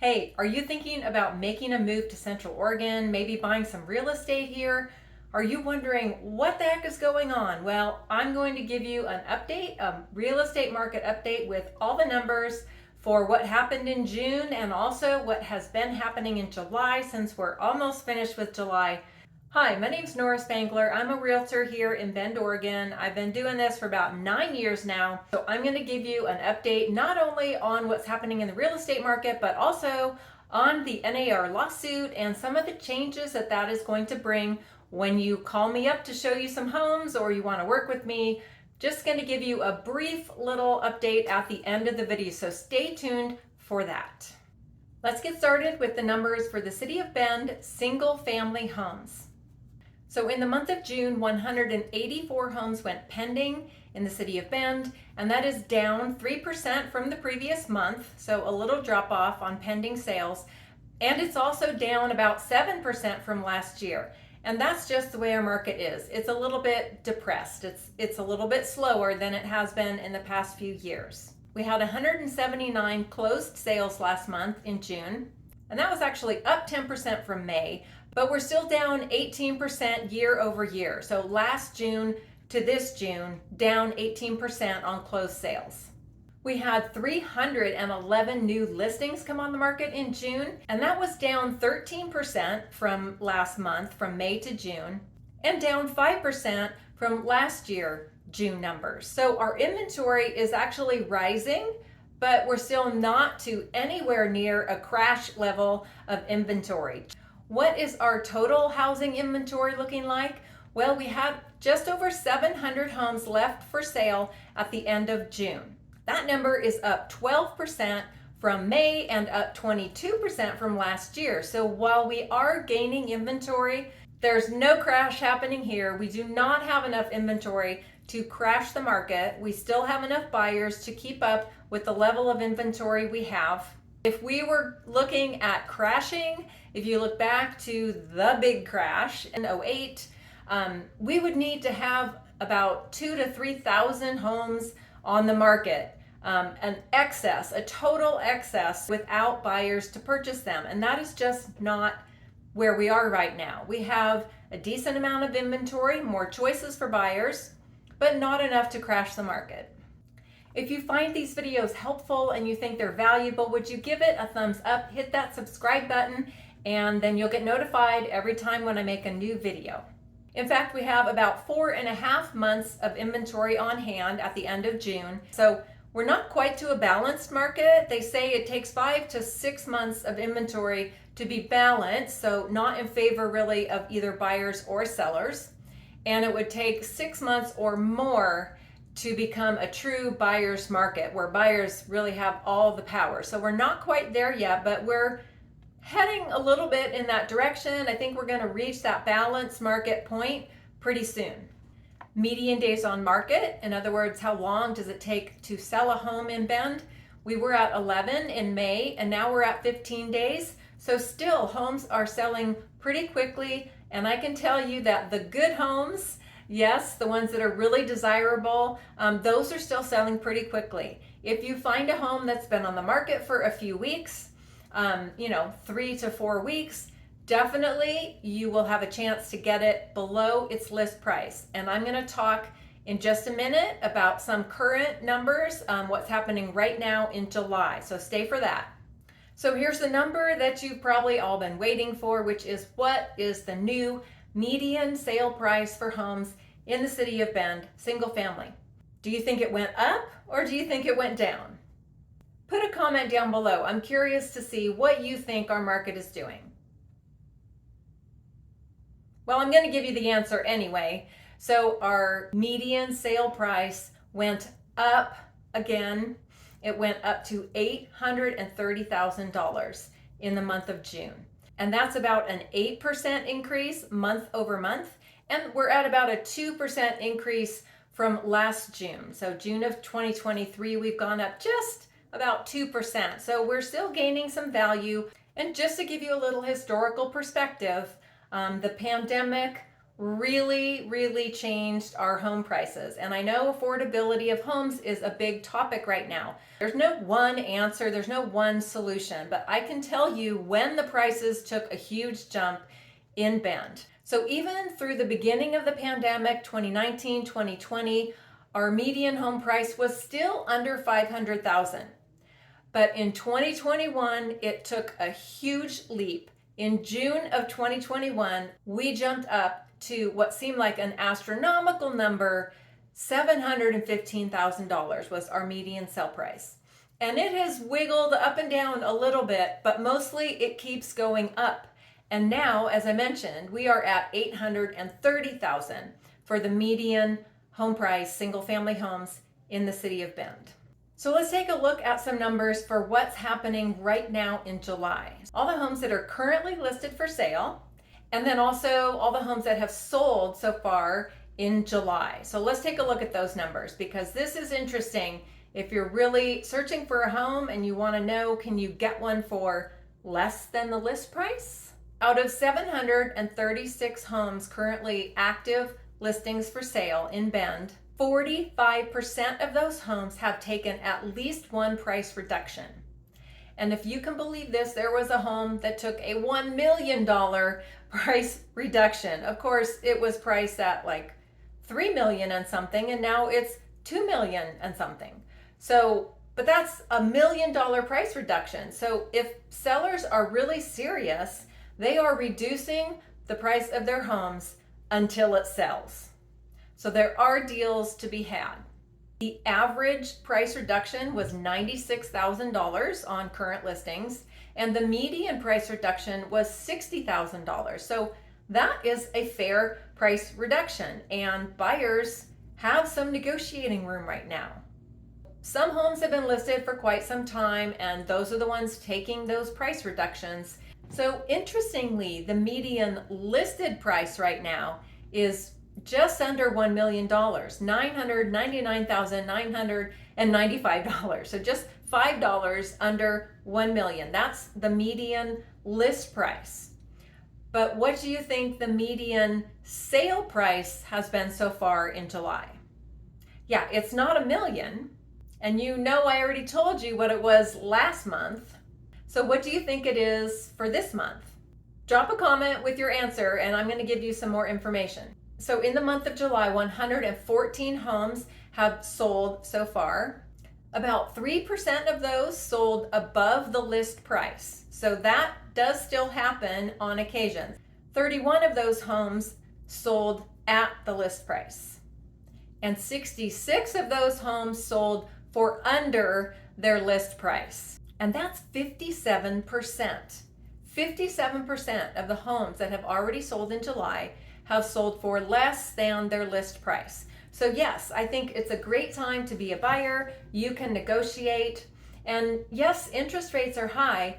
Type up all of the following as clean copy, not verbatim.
Hey, are you thinking about making a move to Central Oregon, maybe buying some real estate here? Are you wondering what the heck is going on? Well, I'm going to give you an update, a real estate market update with all the numbers for what happened in June and also what has been happening in July since we're almost finished with July. Hi, my name's Nora Spangler. I'm a realtor here in Bend, Oregon. I've been doing this for about 9 years now. So I'm going to give you an update not only on what's happening in the real estate market, but also on the NAR lawsuit and some of the changes that is going to bring when you call me up to show you some homes or you want to work with me. Just going to give you a brief little update at the end of the video. So stay tuned for that. Let's get started with the numbers for the City of Bend single family homes. So in the month of June, 184 homes went pending in the City of Bend, and that is down 3% from the previous month, so a little drop off on pending sales. And it's also down about 7% from last year. And that's just the way our market is. It's a little bit depressed. It's a little bit slower than it has been in the past few years. We had 179 closed sales last month in June, and that was actually up 10% from May. But we're still down 18% year over year. So last June to this June, down 18% on closed sales. We had 311 new listings come on the market in June, and that was down 13% from last month, from May to June, and down 5% from last year, June numbers. So our inventory is actually rising, but we're still not to anywhere near a crash level of inventory. What is our total housing inventory looking like? Well, we had just over 700 homes left for sale at the end of June. That number is up 12% from May and up 22% from last year. So while we are gaining inventory, there's no crash happening here. We do not have enough inventory to crash the market. We still have enough buyers to keep up with the level of inventory we have. If we were looking at crashing, if you look back to the big crash in 2008, we would need to have about 2,000 to 3,000 homes on the market, an excess, a total excess without buyers to purchase them. And that is just not where we are right now. We have a decent amount of inventory, more choices for buyers, but not enough to crash the market. If you find these videos helpful and you think they're valuable, would you give it a thumbs up, hit that subscribe button, and then you'll get notified every time when I make a new video. In fact, we have about 4.5 months of inventory on hand at the end of June. So we're not quite to a balanced market. They say it takes 5 to 6 months of inventory to be balanced, so not in favor really of either buyers or sellers. And it would take 6 months or more to become a true buyer's market where buyers really have all the power. So we're not quite there yet, but we're heading a little bit in that direction. I think we're going to reach that balanced market point pretty soon. Median days on market, in other words, how long does it take to sell a home in Bend? We were at 11 in May, and now we're at 15 days. So still, homes are selling pretty quickly, and I can tell you that the good homes, yes, the ones that are really desirable, those are still selling pretty quickly. If you find a home that's been on the market for a few weeks, 3 to 4 weeks, definitely you will have a chance to get it below its list price. And I'm going to talk in just a minute about some current numbers, what's happening right now in July. So stay for that. So here's the number that you've probably all been waiting for, which is what is the new median sale price for homes in the City of Bend, single family. Do you think it went up or do you think it went down? Put a comment down below. I'm curious to see what you think our market is doing. Well, I'm going to give you the answer anyway. So our median sale price went up again. It went up to $830,000 in the month of June. And that's about an 8% increase month over month. And we're at about a 2% increase from last June. So June of 2023, we've gone up just about 2%. So we're still gaining some value. And just to give you a little historical perspective, the pandemic really changed our home prices. And I know affordability of homes is a big topic right now. There's no one answer, there's no one solution, but I can tell you when the prices took a huge jump in Bend. So even through the beginning of the pandemic, 2019, 2020, our median home price was still under 500,000. But in 2021, it took a huge leap. In June of 2021, we jumped up to what seemed like an astronomical number. $715,000 was our median sale price. And it has wiggled up and down a little bit, but mostly it keeps going up. And now, as I mentioned, we are at $830,000 for the median home price, single family homes in the city of Bend. So let's take a look at some numbers for what's happening right now in July. All the homes that are currently listed for sale, and then also all the homes that have sold so far in July. So let's take a look at those numbers, because this is interesting. If you're really searching for a home and you want to know, can you get one for less than the list price? Out of 736 homes currently active listings for sale in Bend, 45% of those homes have taken at least one price reduction. And if you can believe this, there was a home that took a $1 million price reduction. Of course, it was priced at like $3 million and something, and now it's $2 million and something. So, but that's $1 million price reduction. So if sellers are really serious, they are reducing the price of their homes until it sells. So there are deals to be had. The average price reduction was $96,000 on current listings, and the median price reduction was $60,000. So that is a fair price reduction, and buyers have some negotiating room right now. Some homes have been listed for quite some time, and those are the ones taking those price reductions. So interestingly, the median listed price right now is just under $1 million, $999,995. So just $5 under $1 million. That's the median list price. But what do you think the median sale price has been so far in July? Yeah, it's not $1 million. And you know I already told you what it was last month. So what do you think it is for this month? Drop a comment with your answer and I'm going to give you some more information. So in the month of July, 114 homes have sold so far. About 3% of those sold above the list price. So that does still happen on occasion. 31 of those homes sold at the list price. And 66 of those homes sold for under their list price. And that's 57%. 57% of the homes that have already sold in July have sold for less than their list price. So yes, I think it's a great time to be a buyer. You can negotiate. And yes, interest rates are high,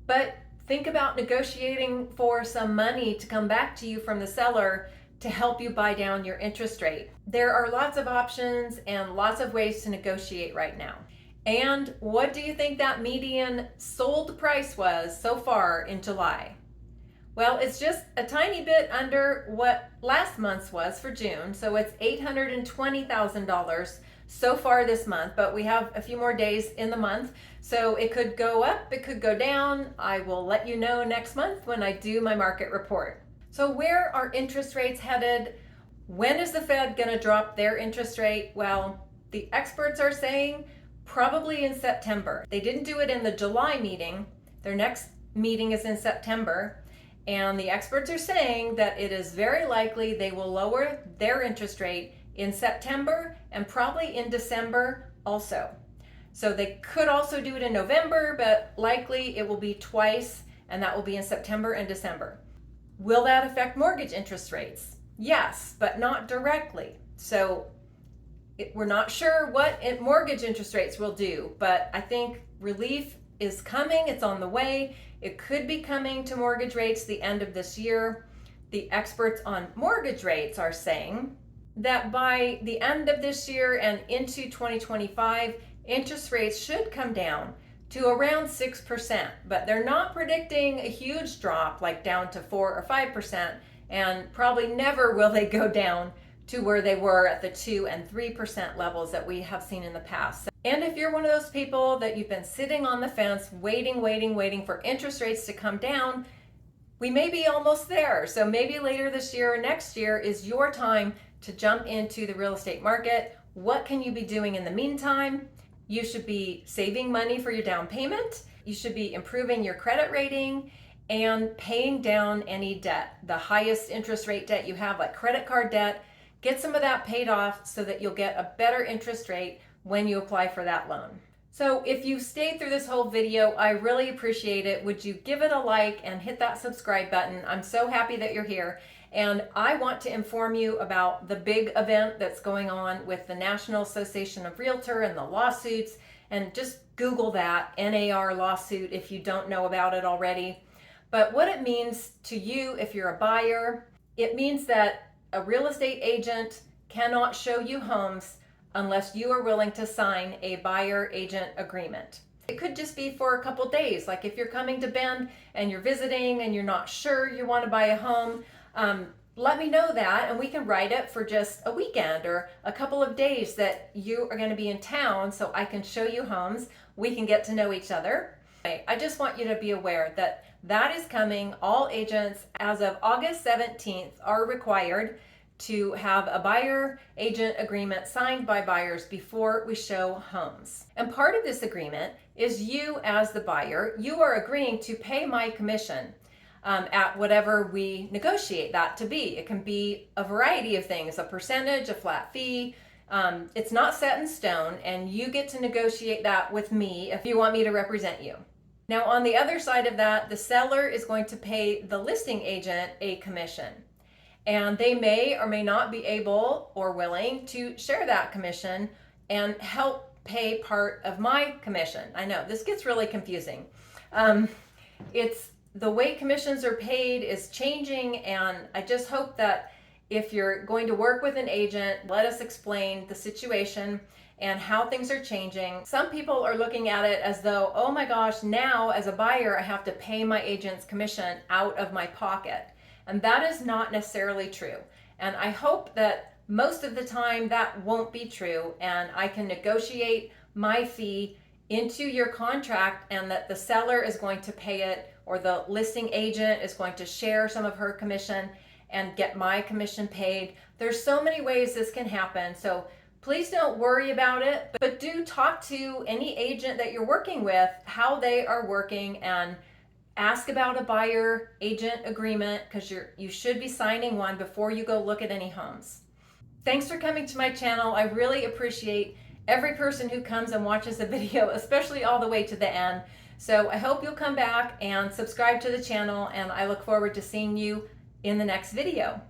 but think about negotiating for some money to come back to you from the seller to help you buy down your interest rate. There are lots of options and lots of ways to negotiate right now. And what do you think that median sold price was so far in July? Well, it's just a tiny bit under what last month's was for June. So it's $820,000 so far this month, but we have a few more days in the month. So it could go up, it could go down. I will let you know next month when I do my market report. So where are interest rates headed? When is the Fed going to drop their interest rate? Well, the experts are saying probably in September. They didn't do it in the July meeting. Their next meeting is in September. And the experts are saying that it is very likely they will lower their interest rate in September and probably in December also. So they could also do it in November, but likely it will be twice, and that will be in September and December. Will that affect mortgage interest rates? Yes, but not directly. So we're not sure what mortgage interest rates will do, but I think relief is coming. It's on the way. It could be coming to mortgage rates the end of this year. The experts on mortgage rates are saying that by the end of this year and into 2025, interest rates should come down to around 6%, but they're not predicting a huge drop like down to 4 or 5%. and probably never will they go down to where they were at the 2 and 3% levels that we have seen in the past. And if you're one of those people that you've been sitting on the fence waiting for interest rates to come down, we may be almost there. So maybe later this year or next year is your time to jump into the real estate market. What can you be doing in the meantime? You should be saving money for your down payment. You should be improving your credit rating and paying down any debt. The highest interest rate debt you have, like credit card debt, get some of that paid off so that you'll get a better interest rate when you apply for that loan. So if you stayed through this whole video, I really appreciate it. Would you give it a like and hit that subscribe button? I'm so happy that you're here. And I want to inform you about the big event that's going on with the National Association of Realtor and the lawsuits. And just Google that, NAR lawsuit, if you don't know about it already. But what it means to you if you're a buyer, it means that a real estate agent cannot show you homes unless you are willing to sign a buyer-agent agreement. It could just be for a couple days, like if you're coming to Bend and you're visiting and you're not sure you want to buy a home, let me know that and we can write it for just a weekend or a couple of days that you are going to be in town so I can show you homes. We can get to know each other. I just want you to be aware that that is coming. All agents as of August 17th are required to have a buyer agent agreement signed by buyers before we show homes. And part of this agreement is you as the buyer, you are agreeing to pay my commission at whatever we negotiate that to be. It can be a variety of things, a percentage, a flat fee. It's not set in stone, and you get to negotiate that with me if you want me to represent you. Now on the other side of that, the seller is going to pay the listing agent a commission. And they may or may not be able or willing to share that commission and help pay part of my commission. I know this gets really confusing. It's the way commissions are paid is changing, and I just hope that if you're going to work with an agent, let us explain the situation and how things are changing. Some people are looking at it as though, oh my gosh, now as a buyer, I have to pay my agent's commission out of my pocket. And that is not necessarily true. And I hope that most of the time that won't be true, and I can negotiate my fee into your contract and that the seller is going to pay it, or the listing agent is going to share some of her commission and get my commission paid. There's so many ways this can happen. So please don't worry about it, but do talk to any agent that you're working with, how they are working, and ask about a buyer agent agreement, because you should be signing one before you go look at any homes. Thanks for coming to my channel. I really appreciate every person who comes and watches the video, especially all the way to the end. So I hope you'll come back and subscribe to the channel, and I look forward to seeing you in the next video.